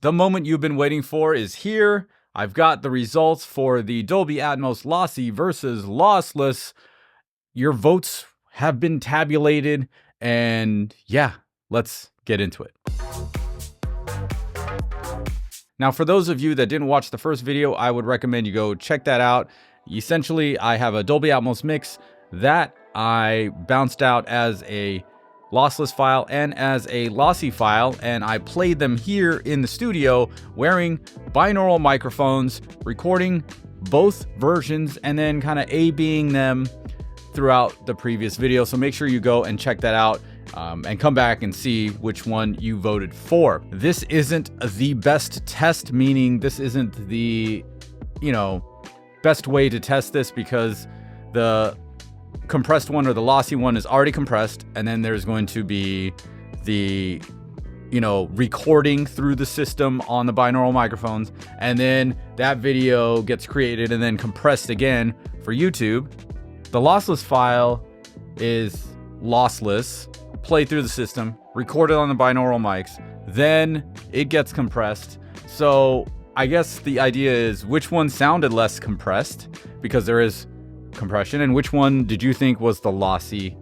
The moment you've been waiting for is here. I've got the results for the Dolby Atmos Lossy versus Lossless. Your votes have been tabulated, and yeah, let's get into it. Now, for those of you that didn't watch the first video, I would recommend you go check that out. Essentially, I have a Dolby Atmos mix that I bounced out as a lossless file and as a lossy file, and I played them here in the studio wearing binaural microphones, recording both versions and then kind of A-Bing them throughout the previous video. So make sure you go and check that out and come back and see which one you voted for. This isn't the best test, meaning this isn't the, best way to test this, because the compressed one or the lossy one is already compressed, and then there's going to be the recording through the system on the binaural microphones, and then that video gets created and then compressed again for YouTube. The lossless file is lossless, played through the system, recorded on the binaural mics, then it gets compressed. So I guess the idea is which one sounded less compressed, because there is compression, and which one did you think was the lossy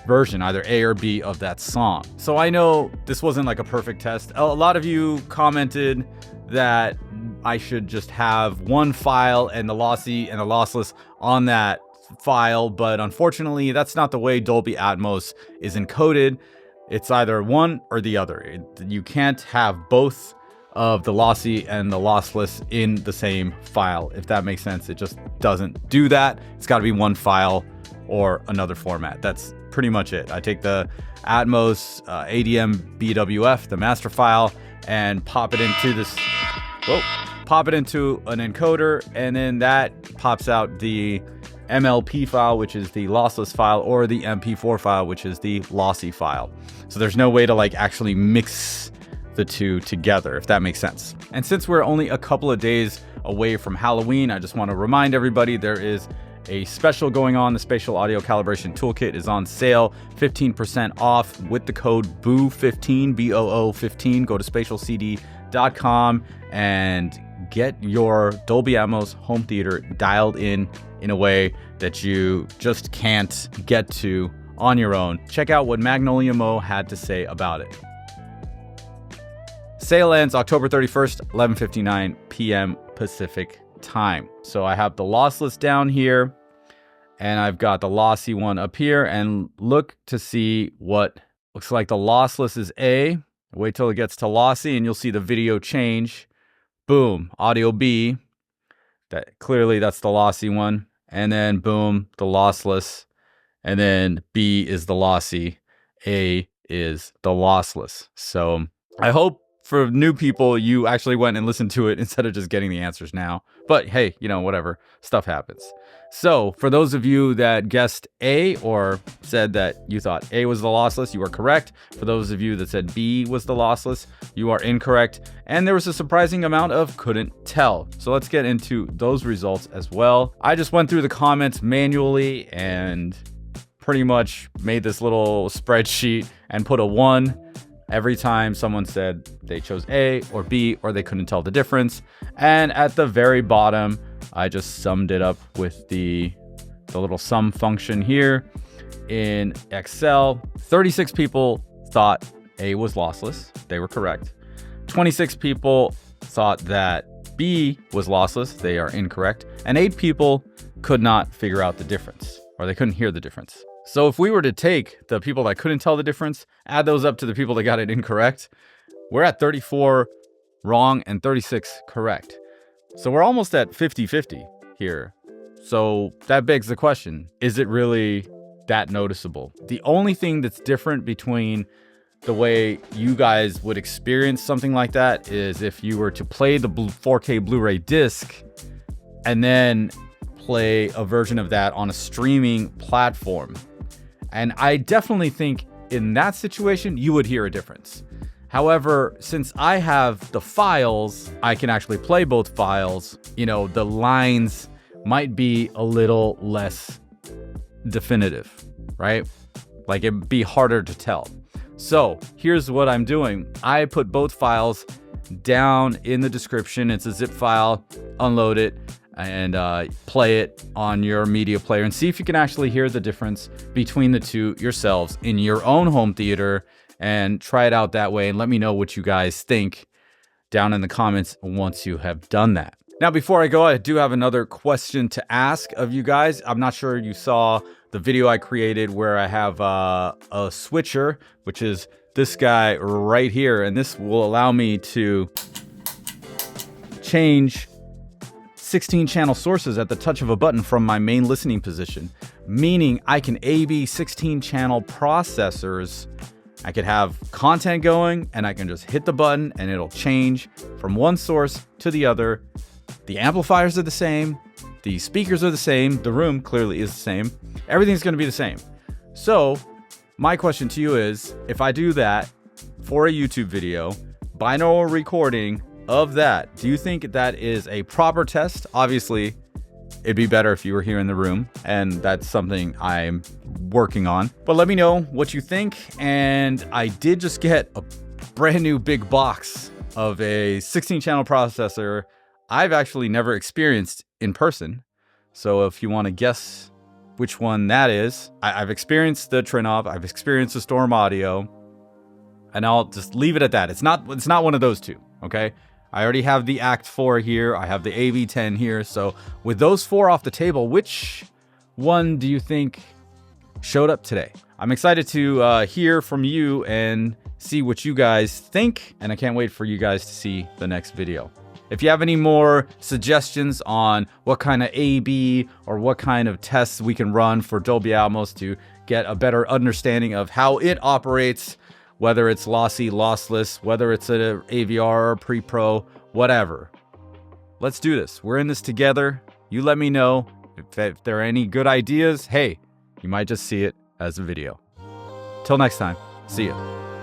version, either A or B of that song. So I know this wasn't like a perfect test. A lot of you commented that I should just have one file and the lossy and the lossless on that file, but unfortunately that's not the way Dolby Atmos is encoded. It's either one or the other. You can't have both of the lossy and the lossless in the same file, if that makes sense. It just doesn't do that. It's got to be one file or another format. That's pretty much it. I take the Atmos ADM BWF, the master file, and pop it into an encoder, and then that pops out the MLP file, which is the lossless file, or the MP4 file, which is the lossy file. So there's no way to actually mix the two together, if that makes sense. And since we're only a couple of days away from Halloween, I just want to remind everybody there is a special going on. The Spatial Audio Calibration Toolkit is on sale, 15% off with the code BOO15, BOO15. Go to spatialcd.com and get your Dolby Atmos home theater dialed in a way that you just can't get to on your own. Check out what Magnolia Mo had to say about it. Sale ends October 31st, 11:59 p.m. Pacific time. So I have the lossless down here, and I've got the lossy one up here, and look to see what looks like the lossless is A. Wait till it gets to lossy and you'll see the video change. Boom, audio B. That's the lossy one. And then boom, the lossless. And then B is the lossy. A is the lossless. So I hope for new people, you actually went and listened to it instead of just getting the answers now. But hey, whatever, stuff happens. So for those of you that guessed A or said that you thought A was the lossless, you are correct. For those of you that said B was the lossless, you are incorrect. And there was a surprising amount of couldn't tell. So let's get into those results as well. I just went through the comments manually and pretty much made this little spreadsheet and put a 1 every time someone said they chose A or B or they couldn't tell the difference. And at the very bottom, I just summed it up with the little sum function here in Excel. 36 people thought A was lossless. They were correct. 26 people thought that B was lossless. They are incorrect. And 8 people could not figure out the difference, or they couldn't hear the difference. So if we were to take the people that couldn't tell the difference, add those up to the people that got it incorrect, we're at 34 wrong and 36 correct. So we're almost at 50-50 here. So that begs the question, is it really that noticeable? The only thing that's different between the way you guys would experience something like that is if you were to play the 4K Blu-ray disc and then play a version of that on a streaming platform. And I definitely think in that situation, you would hear a difference. However, since I have the files, I can actually play both files. The lines might be a little less definitive, right? Like it'd be harder to tell. So here's what I'm doing. I put both files down in the description. It's a zip file. Unload it and play it on your media player and see if you can actually hear the difference between the two yourselves in your own home theater, and try it out that way and let me know what you guys think down in the comments once you have done that. Now, before I go, I do have another question to ask of you guys. I'm not sure you saw the video I created where I have a switcher, which is this guy right here, and this will allow me to change 16 channel sources at the touch of a button from my main listening position, meaning I can A/B 16 channel processors. I could have content going and I can just hit the button and it'll change from one source to the other. The amplifiers are the same, the speakers are the same, the room clearly is the same. Everything's going to be the same. So my question to you is, if I do that for a YouTube video, binaural recording of that, do you think that is a proper test? Obviously, it'd be better if you were here in the room, and that's something I'm working on. But let me know what you think. And I did just get a brand new big box of a 16 channel processor I've actually never experienced in person. So if you want to guess which one that is, I've experienced the Trinov, I've experienced the Storm Audio, and I'll just leave it at that. It's not one of those two, okay? I already have the Act 4 here. I have the AV10 here. So with those four off the table, which one do you think showed up today? I'm excited to hear from you and see what you guys think. And I can't wait for you guys to see the next video. If you have any more suggestions on what kind of A/B or what kind of tests we can run for Dolby Atmos to get a better understanding of how it operates, whether it's lossy, lossless, whether it's an AVR or pre-pro, whatever. Let's do this. We're in this together. You let me know if there are any good ideas. Hey, you might just see it as a video. Till next time, see ya.